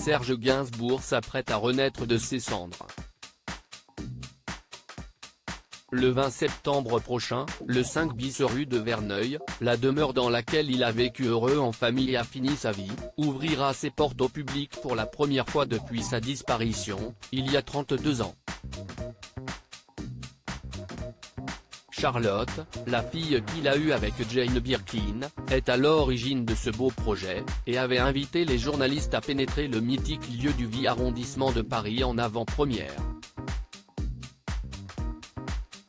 Serge Gainsbourg s'apprête à renaître de ses cendres. Le 20 septembre prochain, le 5 bis rue de Verneuil, la demeure dans laquelle il a vécu heureux en famille et a fini sa vie, ouvrira ses portes au public pour la première fois depuis sa disparition, il y a 32 ans. Charlotte, la fille qu'il a eue avec Jane Birkin, est à l'origine de ce beau projet, et avait invité les journalistes à pénétrer le mythique lieu du 8 arrondissement de Paris en avant-première.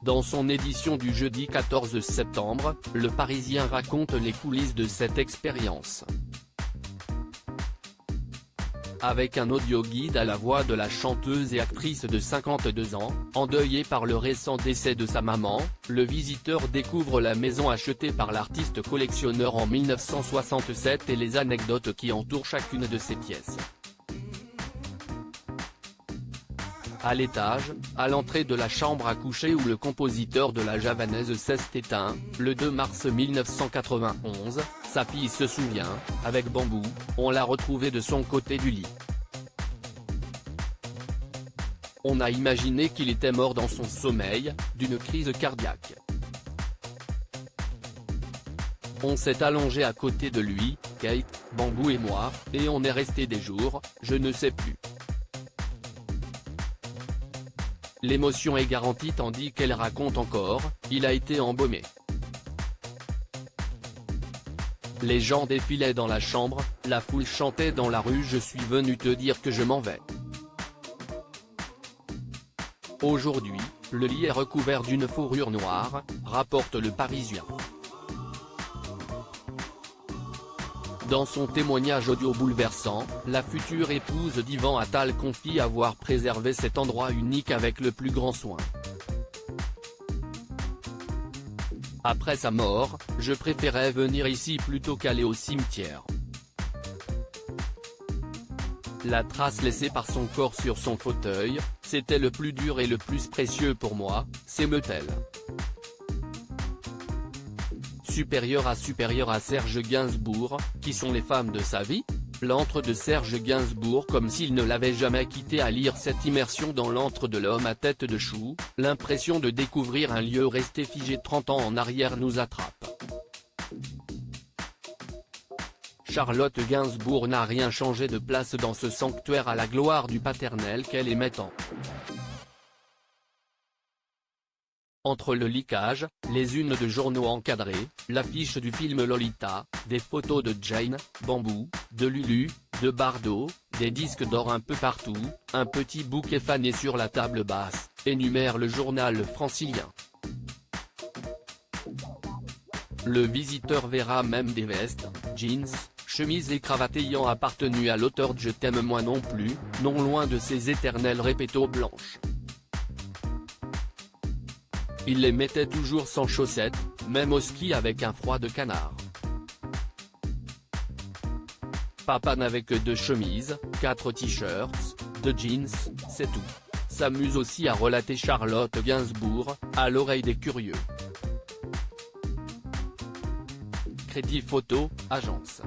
Dans son édition du jeudi 14 septembre, Le Parisien raconte les coulisses de cette expérience. Avec un audio-guide à la voix de la chanteuse et actrice de 52 ans, endeuillée par le récent décès de sa maman, le visiteur découvre la maison achetée par l'artiste collectionneur en 1967 et les anecdotes qui entourent chacune de ses pièces. À l'étage, à l'entrée de la chambre à coucher où le compositeur de la javanaise s'est éteint, le 2 mars 1991, sa fille se souvient, avec Bambou, on l'a retrouvé de son côté du lit. On a imaginé qu'il était mort dans son sommeil, d'une crise cardiaque. On s'est allongé à côté de lui, Kate, Bambou et moi, et on est resté des jours, je ne sais plus. L'émotion est garantie tandis qu'elle raconte encore, il a été embaumé. Les gens défilaient dans la chambre, la foule chantait dans la rue je suis venu te dire que je m'en vais. Aujourd'hui, le lit est recouvert d'une fourrure noire, rapporte Le Parisien. Dans son témoignage audio bouleversant, la future épouse d'Ivan Attal confie avoir préservé cet endroit unique avec le plus grand soin. Après sa mort, je préférais venir ici plutôt qu'aller au cimetière. La trace laissée par son corps sur son fauteuil, c'était le plus dur et le plus précieux pour moi, s'émeut-elle. Supérieur à Serge Gainsbourg, qui sont les femmes de sa vie ? L'antre de Serge Gainsbourg comme s'il ne l'avait jamais quitté. À lire cette immersion dans l'antre de l'homme à tête de chou, l'impression de découvrir un lieu resté figé 30 ans en arrière nous attrape. Charlotte Gainsbourg n'a rien changé de place dans ce sanctuaire à la gloire du paternel qu'elle aimait tant. Entre le leakage, les unes de journaux encadrées, l'affiche du film Lolita, des photos de Jane, Bambou, de Lulu, de Bardot, des disques d'or un peu partout, un petit bouquet fané sur la table basse, énumère le journal Francilien. Le visiteur verra même des vestes, jeans, chemises et cravates ayant appartenu à l'auteur de Je t'aime moi non plus, non loin de ces éternelles répétos blanches. Il les mettait toujours sans chaussettes, même au ski avec un froid de canard. Papa n'avait que 2 chemises, 4 t-shirts, 2 jeans, c'est tout. S'amuse aussi à relater Charlotte Gainsbourg, à l'oreille des curieux. Crédit Photo, agence.